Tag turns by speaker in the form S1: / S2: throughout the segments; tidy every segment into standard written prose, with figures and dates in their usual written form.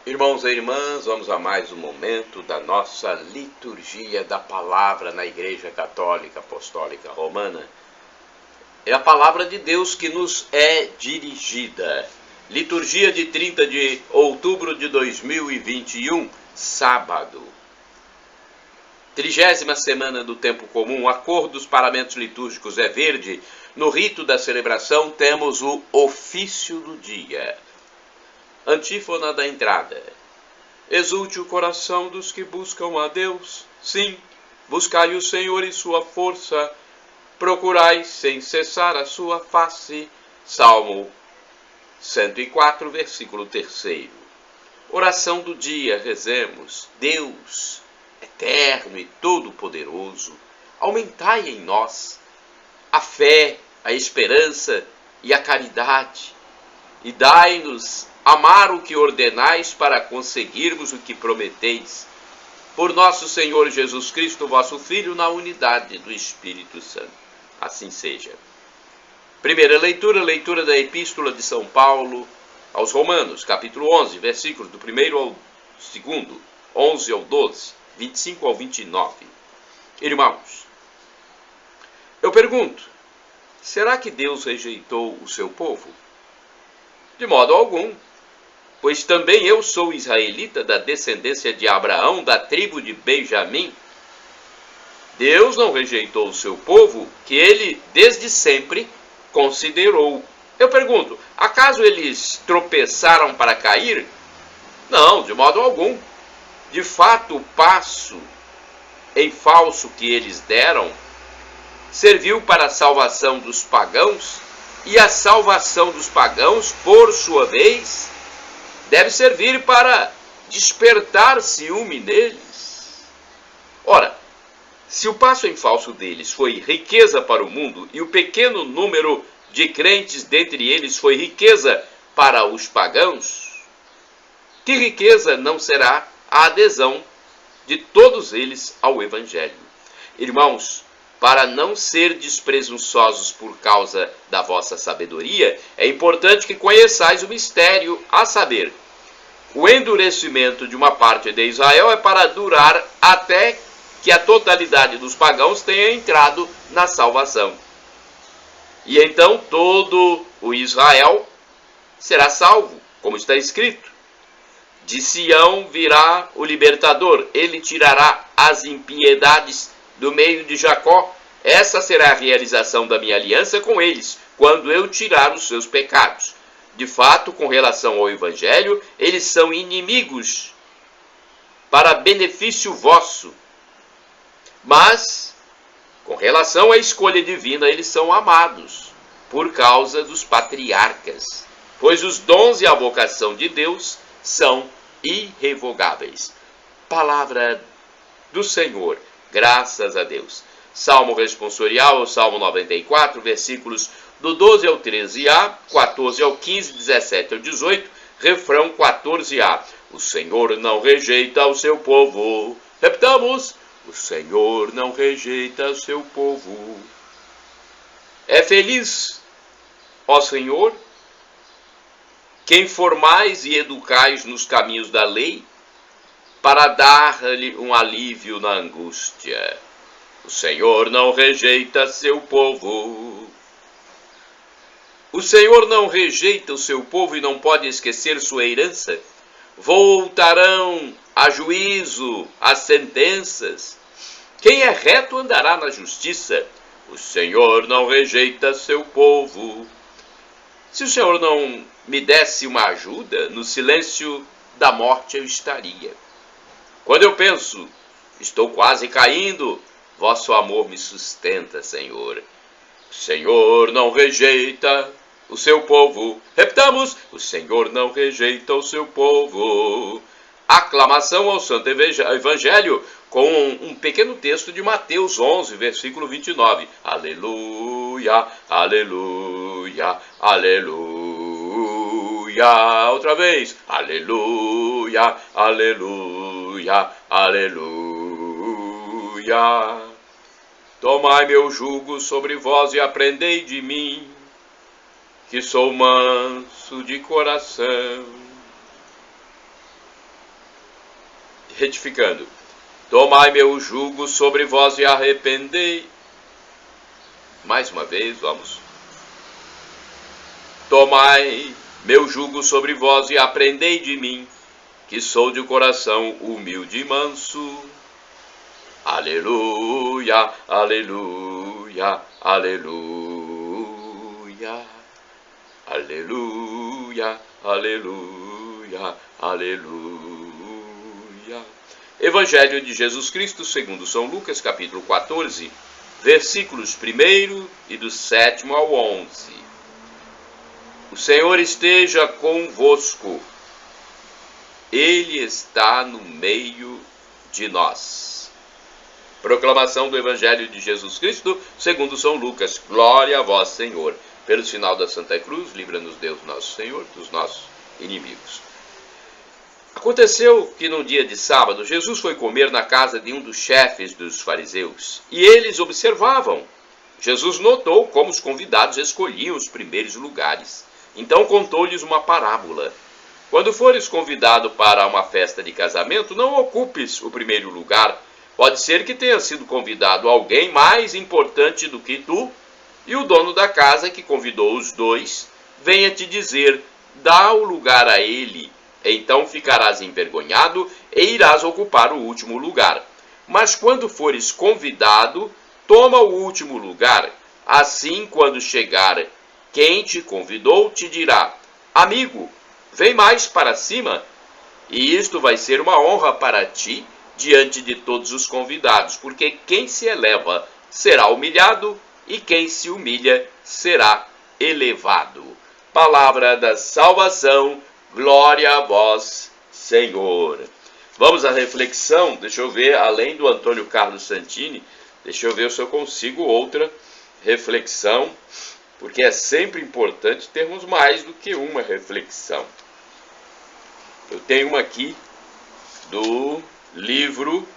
S1: Irmãos e irmãs, vamos a mais um momento da nossa liturgia da palavra na Igreja Católica Apostólica Romana. É a palavra de Deus que nos é dirigida. Liturgia de 30 de outubro de 2021, sábado. 30ª semana do tempo comum, a cor dos paramentos litúrgicos é verde. No rito da celebração temos o ofício do dia. Antífona da entrada. Exulte o coração dos que buscam a Deus. Sim, buscai o Senhor e sua força. Procurai sem cessar a sua face. Salmo 104, versículo 3. Oração do dia, rezemos. Deus, eterno e todo-poderoso, aumentai em nós a fé, a esperança e a caridade, e dai-nos amar o que ordenais para conseguirmos o que prometeis. Por nosso Senhor Jesus Cristo, vosso Filho, na unidade do Espírito Santo. Assim seja. Primeira leitura da Epístola de São Paulo aos Romanos, capítulo 11, versículos do 1º ao 2º, 11 ao 12, 25 ao 29. Irmãos, eu pergunto, será que Deus rejeitou o seu povo? De modo algum, pois também eu sou israelita da descendência de Abraão, da tribo de Benjamim. Deus não rejeitou o seu povo, que ele desde sempre considerou. Eu pergunto, acaso eles tropeçaram para cair? Não, de modo algum. De fato, o passo em falso que eles deram serviu para a salvação dos pagãos, e a salvação dos pagãos, por sua vez, deve servir para despertar ciúme neles. Ora, se o passo em falso deles foi riqueza para o mundo, e o pequeno número de crentes dentre eles foi riqueza para os pagãos, que riqueza não será a adesão de todos eles ao Evangelho? Irmãos, para não ser despresunçosos por causa da vossa sabedoria, é importante que conheçais o mistério, a saber, o endurecimento de uma parte de Israel é para durar até que a totalidade dos pagãos tenha entrado na salvação. E então todo o Israel será salvo, como está escrito. De Sião virá o libertador, ele tirará as impiedades do meio de Jacó. Essa será a realização da minha aliança com eles, quando eu tirar os seus pecados. De fato, com relação ao Evangelho, eles são inimigos para benefício vosso. Mas, com relação à escolha divina, eles são amados por causa dos patriarcas, pois os dons e a vocação de Deus são irrevogáveis. Palavra do Senhor, graças a Deus. Salmo responsorial, o Salmo 94, versículos do 12 ao 13a, 14 ao 15, 17 ao 18, refrão 14a. O Senhor não rejeita o seu povo. Repetamos. O Senhor não rejeita o seu povo. É feliz, ó Senhor, quem formais e educais nos caminhos da lei, para dar-lhe um alívio na angústia. O Senhor não rejeita seu povo. O Senhor não rejeita o seu povo e não pode esquecer sua herança. Voltarão a juízo, as sentenças. Quem é reto andará na justiça. O Senhor não rejeita seu povo. Se o Senhor não me desse uma ajuda, no silêncio da morte eu estaria. Quando eu penso, estou quase caindo, vosso amor me sustenta, Senhor. O Senhor não rejeita o seu povo. Repetamos, o Senhor não rejeita o seu povo. Aclamação ao Santo Evangelho com um pequeno texto de Mateus 11, versículo 29. Aleluia, aleluia, aleluia. Outra vez. Aleluia, aleluia, aleluia. Tomai meu jugo sobre vós e aprendei de mim, que sou manso de coração, Retificando. Tomai meu jugo sobre vós e arrependei. Mais uma vez, vamos. Tomai meu jugo sobre vós e aprendei de mim, que sou de coração humilde e manso. Aleluia, aleluia, aleluia. Aleluia, aleluia, aleluia. Evangelho de Jesus Cristo segundo São Lucas, capítulo 14, versículos 1 e do 7 ao 11. O Senhor esteja convosco. Ele está no meio de nós. Proclamação do Evangelho de Jesus Cristo segundo São Lucas. Glória a vós, Senhor. Pelo sinal da Santa Cruz, livra-nos Deus nosso Senhor dos nossos inimigos. Aconteceu que no dia de sábado, Jesus foi comer na casa de um dos chefes dos fariseus, e eles observavam. Jesus notou como os convidados escolhiam os primeiros lugares. Então contou-lhes uma parábola. Quando fores convidado para uma festa de casamento, não ocupes o primeiro lugar. Pode ser que tenha sido convidado alguém mais importante do que tu, e o dono da casa, que convidou os dois, venha te dizer: dá o lugar a ele. Então ficarás envergonhado e irás ocupar o último lugar. Mas quando fores convidado, toma o último lugar. Assim, quando chegar quem te convidou, te dirá: amigo, vem mais para cima. E isto vai ser uma honra para ti diante de todos os convidados, porque quem se eleva será humilhado, e quem se humilha será elevado. Palavra da salvação, glória a vós, Senhor. Vamos à reflexão. Deixa eu ver, além do Antônio Carlos Santini, deixa eu ver se eu consigo outra reflexão, porque é sempre importante termos mais do que uma reflexão. Eu tenho uma aqui do livro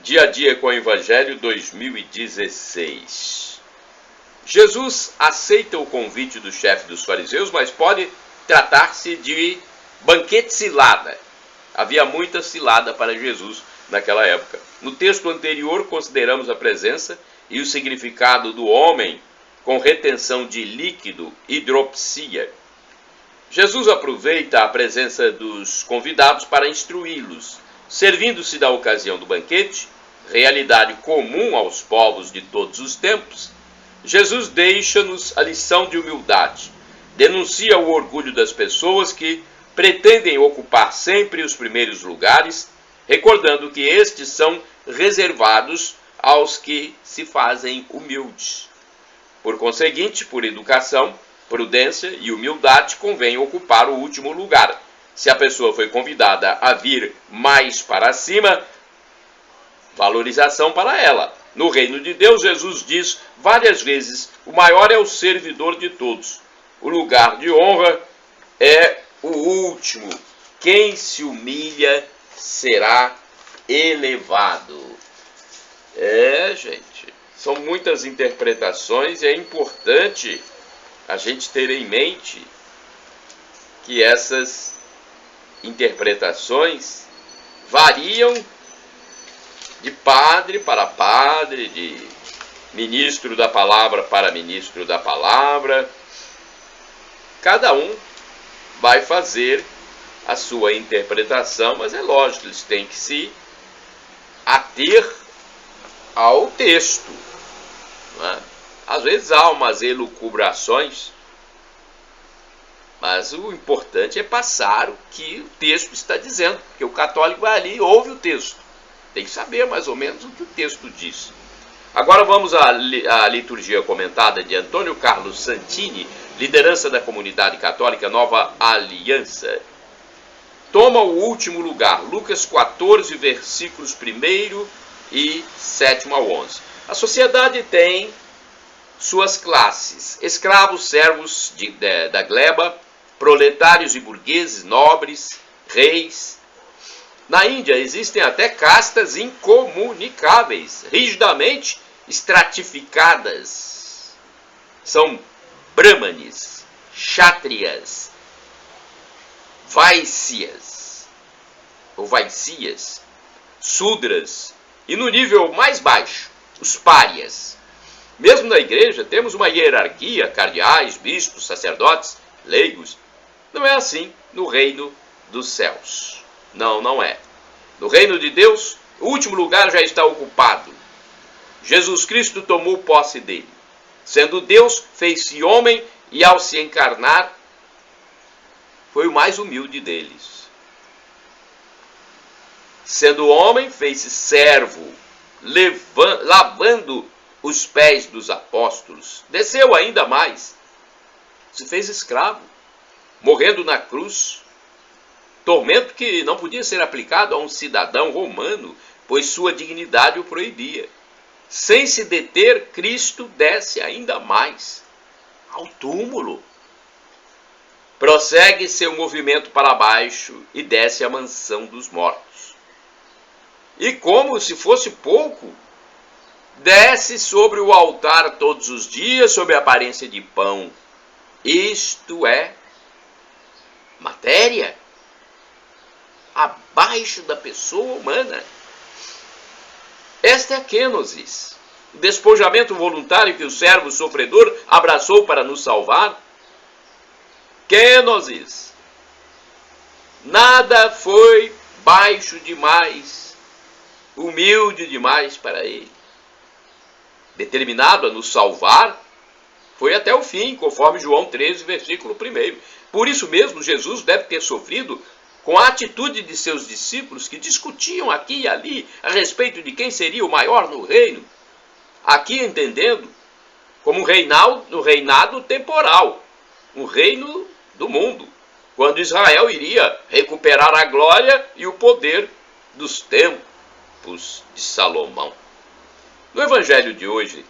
S1: Dia a Dia com o Evangelho 2016. Jesus aceita o convite do chefe dos fariseus, mas pode tratar-se de banquete cilada. Havia muita cilada para Jesus naquela época. No texto anterior, consideramos a presença e o significado do homem com retenção de líquido, hidropsia. Jesus aproveita a presença dos convidados para instruí-los, servindo-se da ocasião do banquete, realidade comum aos povos de todos os tempos. Jesus deixa-nos a lição de humildade, denuncia o orgulho das pessoas que pretendem ocupar sempre os primeiros lugares, recordando que estes são reservados aos que se fazem humildes. Por conseguinte, por educação, prudência e humildade, convém ocupar o último lugar. Se a pessoa foi convidada a vir mais para cima, valorização para ela. No reino de Deus, Jesus diz várias vezes: o maior é o servidor de todos. O lugar de honra é o último. Quem se humilha será elevado. Gente, são muitas interpretações e é importante a gente ter em mente que essas interpretações variam de padre para padre, de ministro da palavra para ministro da palavra. Cada um vai fazer a sua interpretação, mas é lógico, eles têm que se ater ao texto, não é? Às vezes há umas elucubrações, mas o importante é passar o que o texto está dizendo, porque o católico vai ali e ouve o texto. Tem que saber mais ou menos o que o texto diz. Agora vamos à liturgia comentada de Antônio Carlos Santini, liderança da comunidade católica Nova Aliança. Toma o último lugar, Lucas 14, versículos 1 e 7 ao 11. A sociedade tem suas classes: escravos, servos da gleba, proletários e burgueses, nobres, reis. Na Índia existem até castas incomunicáveis, rigidamente estratificadas. São brahmanes, kshatriyas, vaisyas. ou vaicias, sudras, e no nível mais baixo, os párias. Mesmo na igreja temos uma hierarquia, cardeais, bispos, sacerdotes, leigos. Não é assim no reino dos céus. Não, não é. No reino de Deus, o último lugar já está ocupado. Jesus Cristo tomou posse dele. Sendo Deus, fez-se homem e ao se encarnar, foi o mais humilde deles. Sendo homem, fez-se servo, lavando os pés dos apóstolos. Desceu ainda mais, se fez escravo, morrendo na cruz. Tormento que não podia ser aplicado a um cidadão romano, pois sua dignidade o proibia. Sem se deter, Cristo desce ainda mais, ao túmulo. Prossegue seu movimento para baixo e desce à mansão dos mortos. E como se fosse pouco, desce sobre o altar todos os dias sob a aparência de pão. Isto é matéria abaixo da pessoa humana. Esta é a kenosis, o despojamento voluntário que o servo sofredor abraçou para nos salvar. Kenosis. Nada foi baixo demais, humilde demais para ele. Determinado a nos salvar, foi até o fim, conforme João 13, versículo 1. Por isso mesmo, Jesus deve ter sofrido com a atitude de seus discípulos que discutiam aqui e ali a respeito de quem seria o maior no reino. Aqui entendendo como um reinado temporal, um reino do mundo, quando Israel iria recuperar a glória e o poder dos tempos de Salomão. No Evangelho de hoje,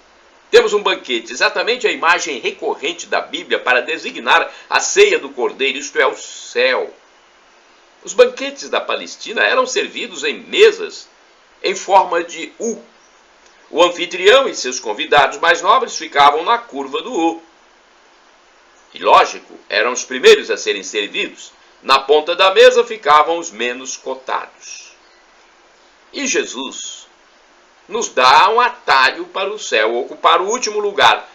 S1: temos um banquete, exatamente a imagem recorrente da Bíblia para designar a ceia do Cordeiro, isto é, o céu. Os banquetes da Palestina eram servidos em mesas em forma de U. O anfitrião e seus convidados mais nobres ficavam na curva do U. E, lógico, eram os primeiros a serem servidos. Na ponta da mesa ficavam os menos cotados. E Jesus nos dá um atalho para o céu, ocupar o último lugar.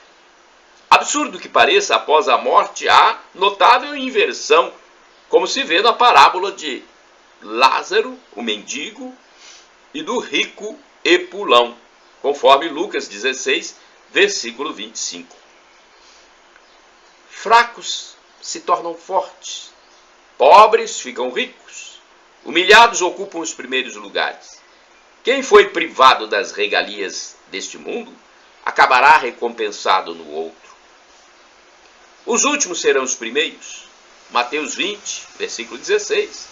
S1: Absurdo que pareça, após a morte há notável inversão, como se vê na parábola de Lázaro, o mendigo, e do rico Epulão, conforme Lucas 16, versículo 25. Fracos se tornam fortes, pobres ficam ricos, humilhados ocupam os primeiros lugares. Quem foi privado das regalias deste mundo, acabará recompensado no outro. Os últimos serão os primeiros. Mateus 20, versículo 16.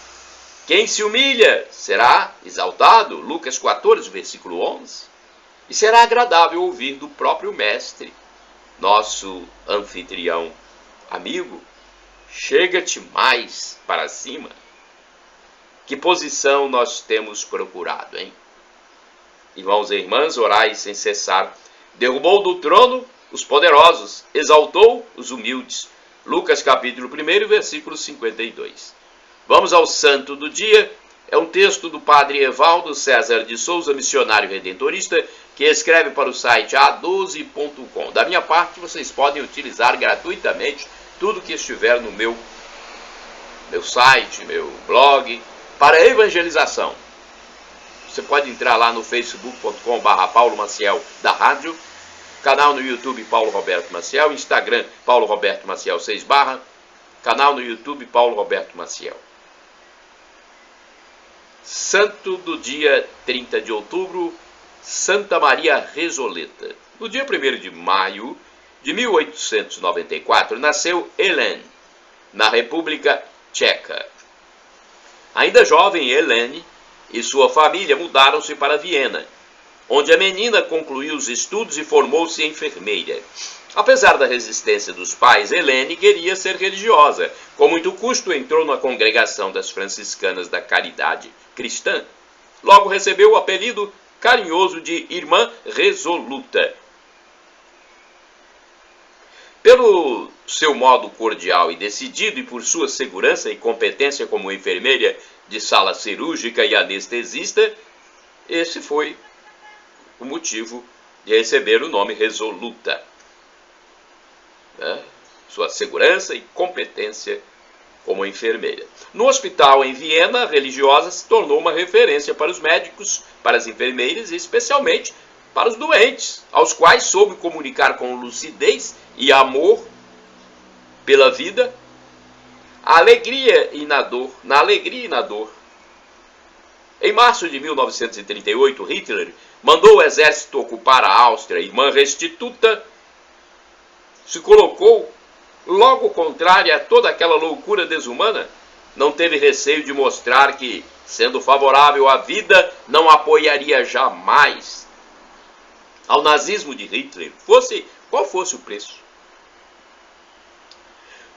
S1: Quem se humilha será exaltado. Lucas 14, versículo 11. E será agradável ouvir do próprio Mestre, nosso anfitrião. Amigo, chega-te mais para cima. Que posição nós temos procurado, hein? Irmãos e irmãs, orai sem cessar. Derrubou do trono os poderosos, exaltou os humildes. Lucas capítulo 1, versículo 52. Vamos ao santo do dia. É um texto do padre Evaldo César de Souza, missionário redentorista, que escreve para o site a12.com. Da minha parte, vocês podem utilizar gratuitamente tudo que estiver no meu site, meu blog, para evangelização. Você pode entrar lá no facebook.com/Paulo Maciel da rádio, canal no YouTube Paulo Roberto Maciel, Instagram Paulo Roberto Maciel 6/, canal no YouTube Paulo Roberto Maciel. Santo do dia 30 de outubro, Santa Maria Resoleta. No dia 1º de maio de 1894, nasceu Helene, na República Tcheca. Ainda jovem, Helene e sua família mudaram-se para Viena, onde a menina concluiu os estudos e formou-se enfermeira. Apesar da resistência dos pais, Helene queria ser religiosa. Com muito custo, entrou na congregação das franciscanas da Caridade Cristã. Logo recebeu o apelido carinhoso de Irmã Resoluta. Pelo seu modo cordial e decidido e por sua segurança e competência como enfermeira de sala cirúrgica e anestesista, esse foi o motivo de receber o nome Resoluta. Sua segurança e competência como enfermeira. No hospital em Viena, a religiosa se tornou uma referência para os médicos, para as enfermeiras e especialmente para os doentes, aos quais soube comunicar com lucidez e amor pela vida, na alegria e na dor. Em março de 1938, Hitler mandou o exército ocupar a Áustria. Irmã Restituta se colocou logo contrária a toda aquela loucura desumana. Não teve receio de mostrar que, sendo favorável à vida, não apoiaria jamais ao nazismo de Hitler, qual fosse o preço.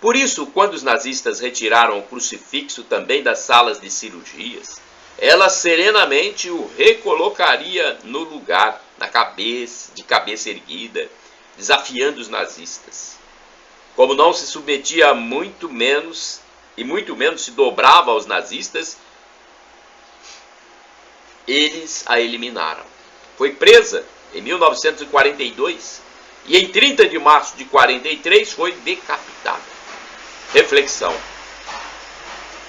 S1: Por isso, quando os nazistas retiraram o crucifixo também das salas de cirurgias, ela serenamente o recolocaria no lugar, de cabeça erguida, desafiando os nazistas. Como não se submetia a muito menos se dobrava aos nazistas, eles a eliminaram. Foi presa em 1942 e em 30 de março de 43 foi decapitada. Reflexão.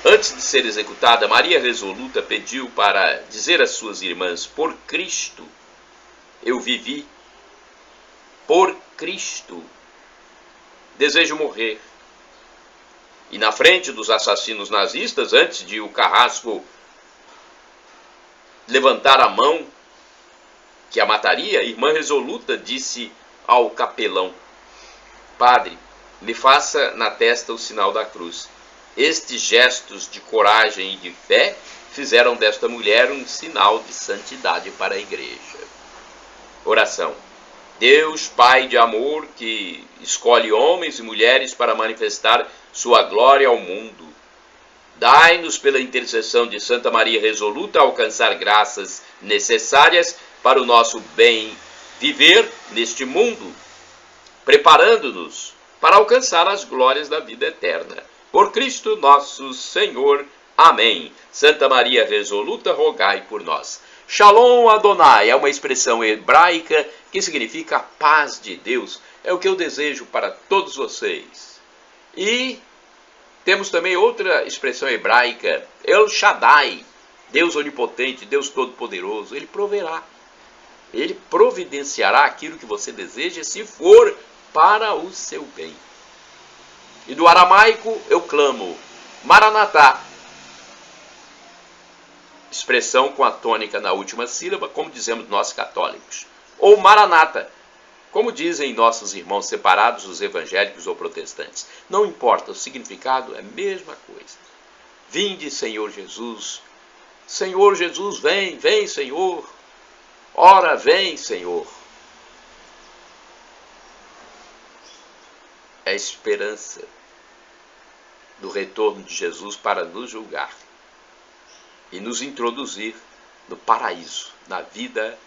S1: Antes de ser executada, Maria Resoluta pediu para dizer às suas irmãs: por Cristo eu vivi, por Cristo desejo morrer. E na frente dos assassinos nazistas, antes de o carrasco levantar a mão que a mataria, a irmã Resoluta disse ao capelão: padre, me faça na testa o sinal da cruz. Estes gestos de coragem e de fé fizeram desta mulher um sinal de santidade para a igreja. Oração. Deus, Pai de amor, que escolhe homens e mulheres para manifestar sua glória ao mundo, dai-nos pela intercessão de Santa Maria Resoluta alcançar graças necessárias para o nosso bem viver neste mundo, preparando-nos para alcançar as glórias da vida eterna. Por Cristo nosso Senhor. Amém. Santa Maria Resoluta, rogai por nós. Shalom Adonai é uma expressão hebraica que significa a paz de Deus. É o que eu desejo para todos vocês. E temos também outra expressão hebraica, El Shaddai, Deus onipotente, Deus todo-poderoso. Ele proverá. Ele providenciará aquilo que você deseja, se for para o seu bem. E do aramaico eu clamo, Maranatá, expressão com a tônica na última sílaba, como dizemos nós católicos. Ou Maranata, como dizem nossos irmãos separados, os evangélicos ou protestantes. Não importa, o significado é a mesma coisa. Vinde, Senhor Jesus. Senhor Jesus, vem, vem, Senhor. Ora, vem, Senhor. É a esperança do retorno de Jesus para nos julgar e nos introduzir no paraíso, na vida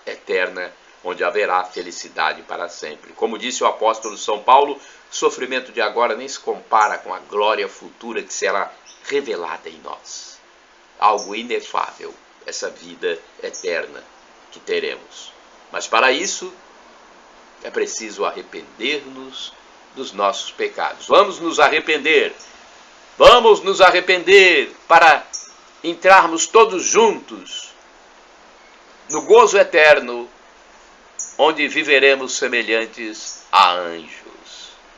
S1: eterna, onde haverá felicidade para sempre. Como disse o apóstolo São Paulo, o sofrimento de agora nem se compara com a glória futura que será revelada em nós. Algo inefável, essa vida eterna que teremos. Mas para isso é preciso arrepender-nos dos nossos pecados. Vamos nos arrepender para entrarmos todos juntos no gozo eterno, onde viveremos semelhantes a anjos.